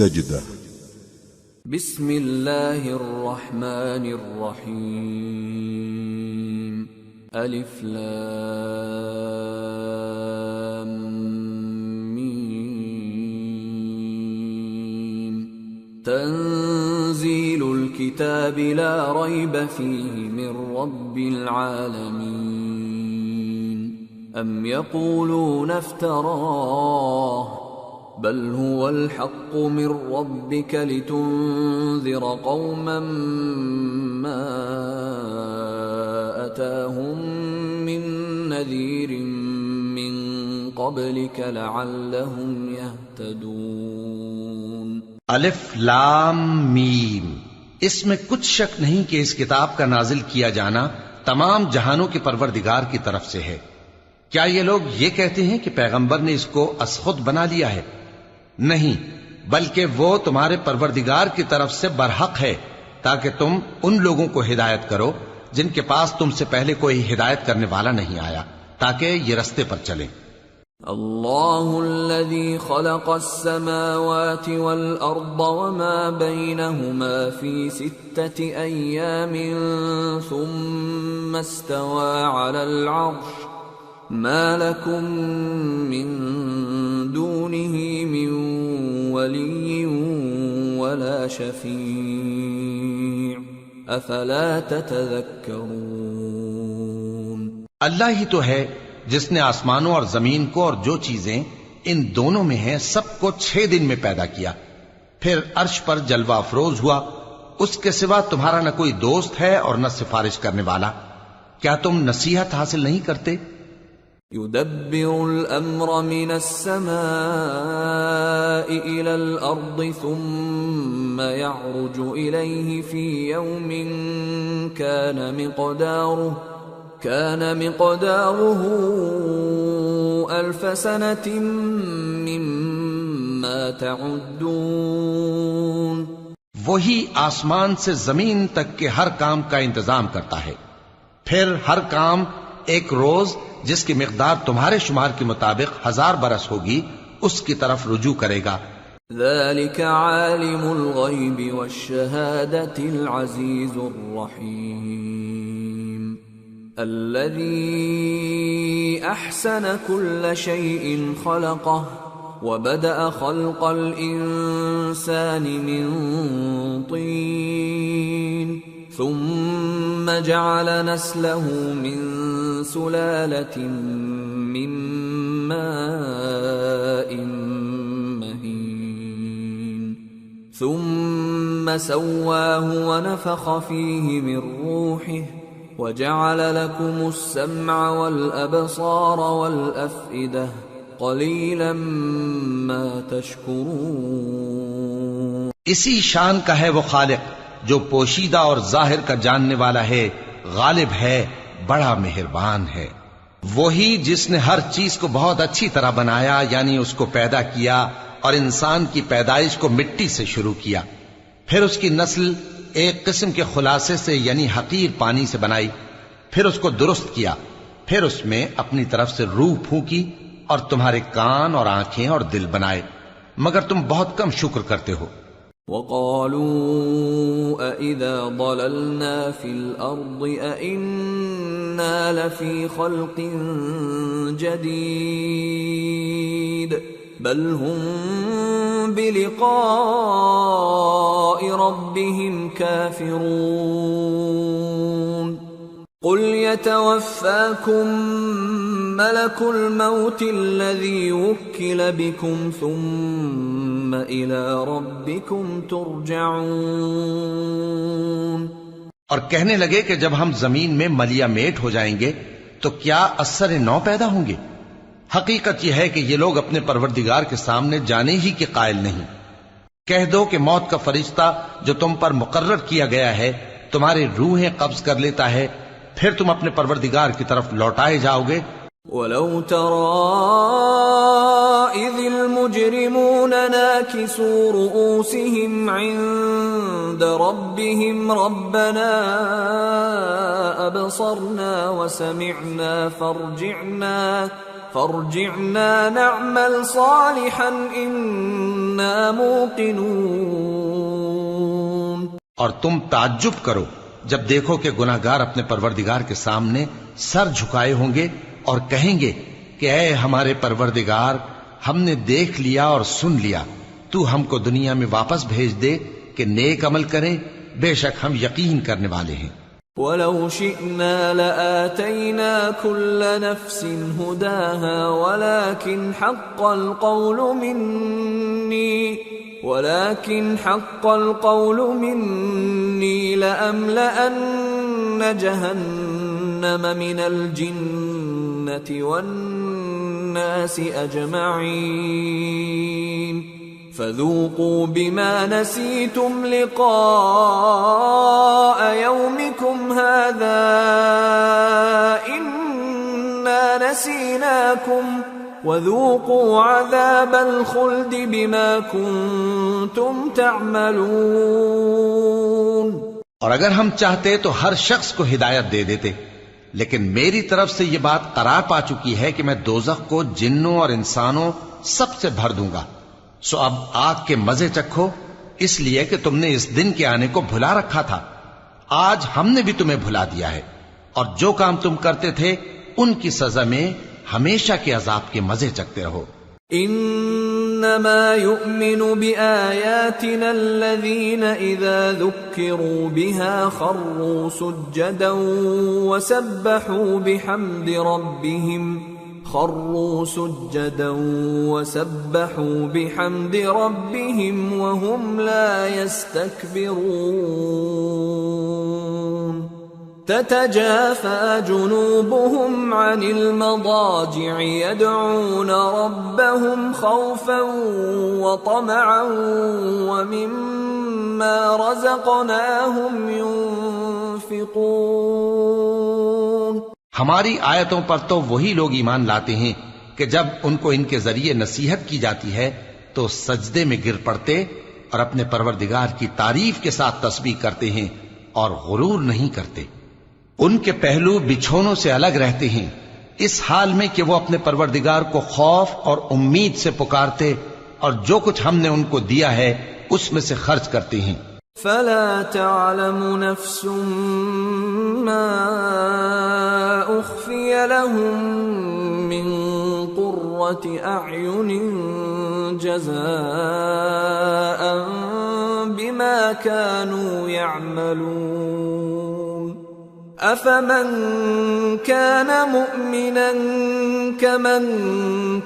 سجدہ بسم اللہ الرحمن الرحیم الف لام میم تنزیل الكتاب لا ریب فیہ من رب العالمین ام یقولون افتراہ بل هو الحق من ربك لتنذر قوما ما أتاهم من نذير من قبلك لعلهم يهتدون الف لام میم، اس میں کچھ شک نہیں کہ اس کتاب کا نازل کیا جانا تمام جہانوں کے پروردگار کی طرف سے ہے۔ کیا یہ لوگ یہ کہتے ہیں کہ پیغمبر نے اس کو از خود بنا لیا ہے؟ نہیں، بلکہ وہ تمہارے پروردگار کی طرف سے برحق ہے تاکہ تم ان لوگوں کو ہدایت کرو جن کے پاس تم سے پہلے کوئی ہدایت کرنے والا نہیں آیا، تاکہ یہ رستے پر چلیں۔ اللہ الذي خلق السماوات والأرض وما بينهما في 6 أيام ثم استوى على العرش ما لكم من دونه من ولي ولا شفيع افلا تتذكرون۔ اللہ ہی تو ہے جس نے آسمانوں اور زمین کو اور جو چیزیں ان دونوں میں ہیں سب کو 6 دن میں پیدا کیا، پھر عرش پر جلوہ افروز ہوا، اس کے سوا تمہارا نہ کوئی دوست ہے اور نہ سفارش کرنے والا، کیا تم نصیحت حاصل نہیں کرتے؟ يدبر الأمر من السماء إلى الأرض ثم يعرج إليه في يوم كان مقداره 1000 سنة مما تعدون۔ وہی آسمان سے زمین تک کے ہر کام کا انتظام کرتا ہے، پھر ہر کام ایک روز جس کی مقدار تمہارے شمار کے مطابق 1000 برس ہوگی اس کی طرف رجوع کرے گا۔ ذلك عالم الغیب والشہادة العزیز الرحیم الذي احسن كل شيء خلقه وبدأ خلق الانسان من طین ثم جعل نسله من سلالة من ماء مهين ثم سواه ونفخ فيه من روحه وجعل لكم السمع والأبصار والأفئدة قليلا ما تشكرون۔ اسی شان کا ہے وہ خالق جو پوشیدہ اور ظاہر کا جاننے والا ہے، غالب ہے، بڑا مہربان ہے۔ وہی جس نے ہر چیز کو بہت اچھی طرح بنایا، یعنی اس کو پیدا کیا اور انسان کی پیدائش کو مٹی سے شروع کیا، پھر اس کی نسل ایک قسم کے خلاصے سے یعنی حقیر پانی سے بنائی، پھر اس کو درست کیا، پھر اس میں اپنی طرف سے روح پھونکی اور تمہارے کان اور آنکھیں اور دل بنائے، مگر تم بہت کم شکر کرتے ہو۔ وَقَالُوا أَإِذَا ضَلَلْنَا فِي الْأَرْضِ أَإِنَّا لَفِي خَلْقٍ جَدِيدٍ بَلْ هُمْ بِلِقَاءِ رَبِّهِمْ كَافِرُونَ قُلْ يَتَوَفَّاكُمْ مَلَكُ الْمَوْتِ الَّذِي وُكِّلَ بِكُمْ ثُمَّ إِلَى رَبِّكُمْ تُرْجَعُونَ۔ اور کہنے لگے کہ جب ہم زمین میں ملیا میٹ ہو جائیں گے تو کیا اثر نو پیدا ہوں گے؟ حقیقت یہ ہے کہ یہ لوگ اپنے پروردگار کے سامنے جانے ہی کے قائل نہیں۔ کہہ دو کہ موت کا فرشتہ جو تم پر مقرر کیا گیا ہے تمہاری روحیں قبض کر لیتا ہے، پھر تم اپنے پروردگار کی طرف لوٹائے جاؤ گے۔ وَلَوْ تَرَىٰ إِذِ الْمُجْرِمُونَ نَاكِسُو رُءُوسِهِمْ عِندَ رَبِّهِمْ رَبَّنَا أَبْصَرْنَا وَسَمِعْنَا فارجعنا نعمل صالحا إنا موقنون۔ اور تم تعجب کرو جب دیکھو کہ گناہگار اپنے پروردگار کے سامنے سر جھکائے ہوں گے اور کہیں گے کہ اے ہمارے پروردگار، ہم نے دیکھ لیا اور سن لیا، تو ہم کو دنیا میں واپس بھیج دے کہ نیک عمل کریں، بے شک ہم یقین کرنے والے ہیں۔ وَلَوْ شِئْنَا لَآتَيْنَا كُلَّ نَفْسٍ هُدَاهَا وَلَكِنْ حَقَّ الْقَوْلُ مِنِّي لَأَمْلَأَنَّ جَهَنَّمَ مِنَ الْجِنَّةِ وَالنَّاسِ أَجْمَعِينَ فَذُوقُوا بِمَا نَسِيتُمْ لِقَاءَ يَوْمِكُمْ هَذَا إِنَّا نَسِينَاكُمْ وَذُوقُوا عَذَابَ الْخُلْدِ بِمَا كُنتُمْ تَعْمَلُونَ۔ اور اگر ہم چاہتے تو ہر شخص کو ہدایت دے دیتے، لیکن میری طرف سے یہ بات قرار پا چکی ہے کہ میں دوزخ کو جنوں اور انسانوں سب سے بھر دوں گا، سو اب آگ کے مزے چکھو، اس لیے کہ تم نے اس دن کے آنے کو بھلا رکھا تھا۔ آج ہم نے بھی تمہیں بھلا دیا ہے، اور جو کام تم کرتے تھے ان کی سزا میں ہمیشہ کے عذاب کے مزے چکتے رہو۔ انما يؤمن بآياتنا الذين اذا ذكروا بها خروا سجدا وسبحوا بحمد ربهم وهم لا يستكبرون۔ تتجافى جنوبهم عن المضاجع يدعون ربهم خوفا وطمعا ومما رزقناهم ينفقون۔ ہماری آیتوں پر تو وہی لوگ ایمان لاتے ہیں کہ جب ان کو ان کے ذریعے نصیحت کی جاتی ہے تو سجدے میں گر پڑتے اور اپنے پروردگار کی تعریف کے ساتھ تسبیح کرتے ہیں اور غرور نہیں کرتے۔ ان کے پہلو بچھونوں سے الگ رہتے ہیں، اس حال میں کہ وہ اپنے پروردگار کو خوف اور امید سے پکارتے اور جو کچھ ہم نے ان کو دیا ہے اس میں سے خرچ کرتے ہیں۔ فلا تعلم نفس ما اخفي لهم من قرة اعين جزاء بما كانوا يعملون۔ افمن كان مؤمنا كمن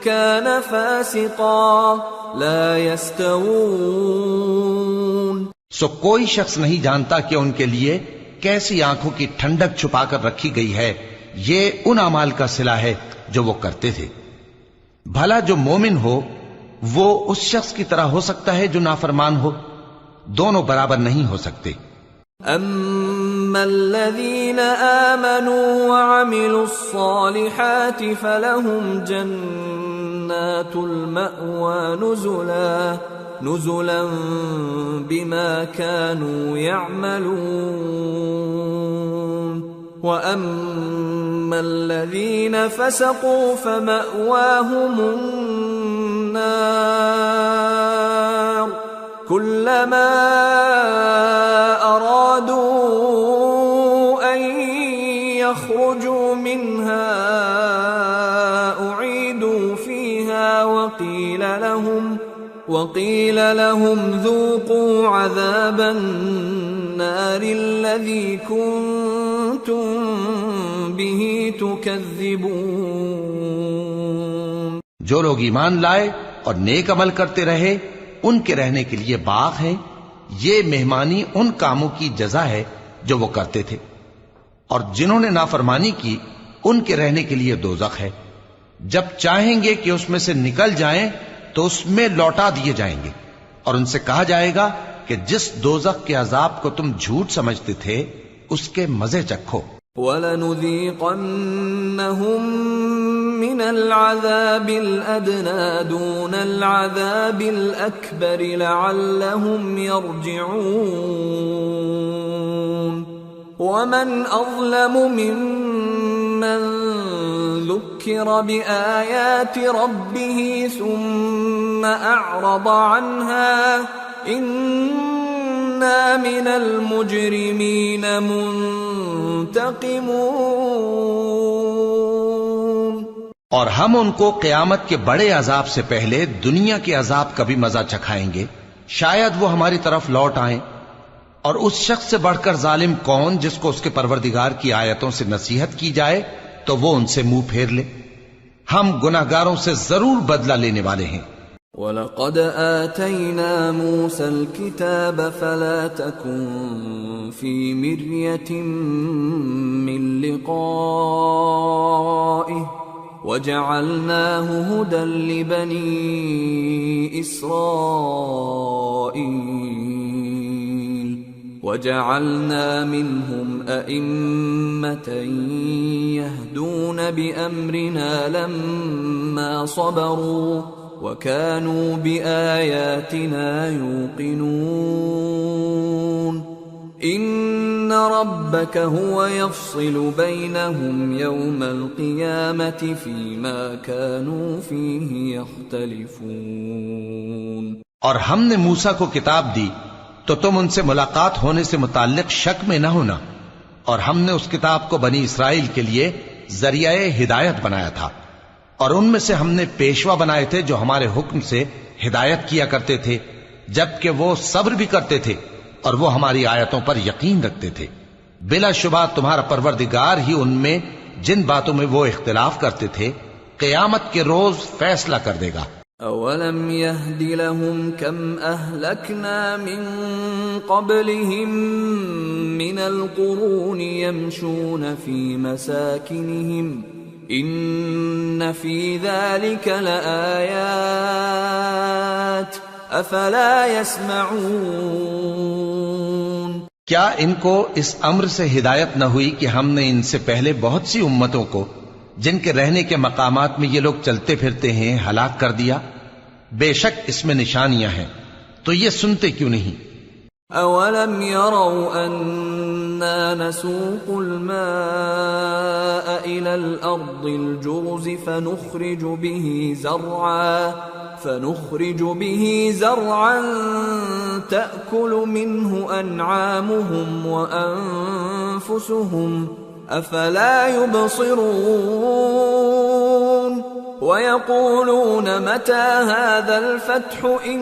كان فاسقا لا يستوون۔ سو کوئی شخص نہیں جانتا کہ ان کے لیے کیسی آنکھوں کی ٹھنڈک چھپا کر رکھی گئی ہے، یہ ان اعمال کا صلہ ہے جو وہ کرتے تھے۔ بھلا جو مومن ہو وہ اس شخص کی طرح ہو سکتا ہے جو نافرمان ہو؟ دونوں برابر نہیں ہو سکتے۔ اما الذين آمنوا وعملوا الصالحات فلهم جنات المأوى نزلا بما كانوا يعملون، وأما الذين فسقوا فمأواهم النار كلما أرادوا أن يخرجوا منها أعيدوا فيها وقيل لهم ذوقوا عذاب النار الذي كنتم به تكذبون۔ جو لوگ ایمان لائے اور نیک عمل کرتے رہے ان کے رہنے کے لیے باغ ہیں، یہ مہمانی ان کاموں کی جزا ہے جو وہ کرتے تھے، اور جنہوں نے نافرمانی کی ان کے رہنے کے لیے دوزخ ہے، جب چاہیں گے کہ اس میں سے نکل جائیں تو اس میں لوٹا دیے جائیں گے، اور ان سے کہا جائے گا کہ جس دوزخ کے عذاب کو تم جھوٹ سمجھتے تھے اس کے مزے چکھو۔ وَلَنُذِيقَنَّهُم مِّنَ الْعَذَابِ الْأَدْنَىٰ دُونَ الْعَذَابِ الْأَكْبَرِ لَعَلَّهُمْ يَرْجِعُونَ۔ وَمَنْ أَظْلَمُ مِمَّن ذكر بآيات ربه ثم أعرض عنها إنا من المجرمين منتقمون۔ اور ہم ان کو قیامت کے بڑے عذاب سے پہلے دنیا کے عذاب کا بھی مزہ چکھائیں گے، شاید وہ ہماری طرف لوٹ آئیں۔ اور اس شخص سے بڑھ کر ظالم کون جس کو اس کے پروردگار کی آیتوں سے نصیحت کی جائے تو وہ ان سے منہ پھیر لے۔ ہم گناہگاروں سے ضرور بدلہ لینے والے ہیں۔ وَلَقَدْ آتَيْنَا مُوسَى الْكِتَابَ فَلَا تَكُنْ فِي مِرْيَةٍ مِّن لِقَائِهِ وَجَعَلْنَاهُ هُدًى لِبَنِي إِسْرَائِيلَ وَجَعَلْنَا مِنْهُمْ أَئِمَّةً يَهْدُونَ بِأَمْرِنَا لَمَّا صَبَرُوا وَكَانُوا بِآيَاتِنَا يُوقِنُونَ۔ إِنَّ رَبَّكَ هُوَ يَفْصِلُ بَيْنَهُمْ يَوْمَ الْقِيَامَةِ فِيمَا كَانُوا فِيهِ يَخْتَلِفُونَ۔ اور ہم نے موسیٰ کو کتاب دی تو تم ان سے ملاقات ہونے سے متعلق شک میں نہ ہونا، اور ہم نے اس کتاب کو بنی اسرائیل کے لیے ذریعہ ہدایت بنایا تھا، اور ان میں سے ہم نے پیشوا بنائے تھے جو ہمارے حکم سے ہدایت کیا کرتے تھے، جبکہ وہ صبر بھی کرتے تھے اور وہ ہماری آیتوں پر یقین رکھتے تھے۔ بلا شبہ تمہارا پروردگار ہی ان میں جن باتوں میں وہ اختلاف کرتے تھے قیامت کے روز فیصلہ کر دے گا۔ أَوَلَمْ يَهْدِ لَهُمْ كَمْ أَهْلَكْنَا مِنْ قَبْلِهِمْ مِنَ الْقُرُونِ يَمْشُونَ فِي مَسَاكِنِهِمْ إِنَّ فِي ذَلِكَ لَآيَاتٍ أَفَلَا يَسْمَعُونَ۔ کیا ان کو اس امر سے ہدایت نہ ہوئی کہ ہم نے ان سے پہلے بہت سی امتوں کو جن کے رہنے کے مقامات میں یہ لوگ چلتے پھرتے ہیں ہلاک کر دیا؟ بے شک اس میں نشانیاں ہیں، تو یہ سنتے کیوں نہیں؟ أَوَلَمْ يَرَوْا أَنَّا نَسُوقُ الْمَاءَ إِلَى الْأَرْضِ الْجُرُزِ فَنُخْرِجُ بِهِ زَرْعًا تَأْكُلُ مِنْهُ أَنْعَامُهُمْ وَأَنفُسُهُمْ أَفَلَا يُبْصِرُونَ وَيَقُولُونَ مَتَى هَذَا الْفَتْحُ إِن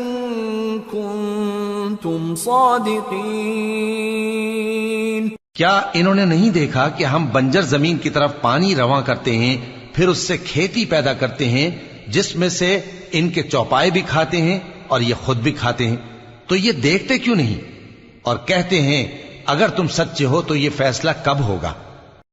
كُنتُمْ صَادِقِينَ۔ کیا انہوں نے نہیں دیکھا کہ ہم بنجر زمین کی طرف پانی رواں کرتے ہیں، پھر اس سے کھیتی پیدا کرتے ہیں جس میں سے ان کے چوپائے بھی کھاتے ہیں اور یہ خود بھی کھاتے ہیں؟ تو یہ دیکھتے کیوں نہیں اور کہتے ہیں اگر تم سچے ہو تو یہ فیصلہ کب ہوگا؟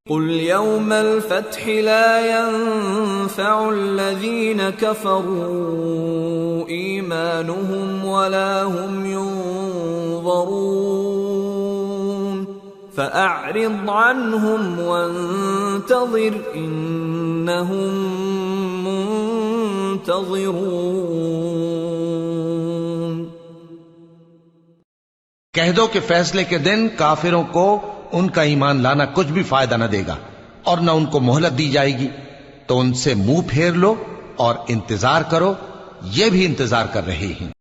قل يوم الفتح لا ينفع الذين كفروا إيمانهم ولا هم ينظرون فأعرض عنهم وانتظر إنهم منتظرون۔ کہہ دو کہ فیصلے کے دن کافروں کو ان کا ایمان لانا کچھ بھی فائدہ نہ دے گا اور نہ ان کو مہلت دی جائے گی، تو ان سے منہ پھیر لو اور انتظار کرو، یہ بھی انتظار کر رہے ہیں۔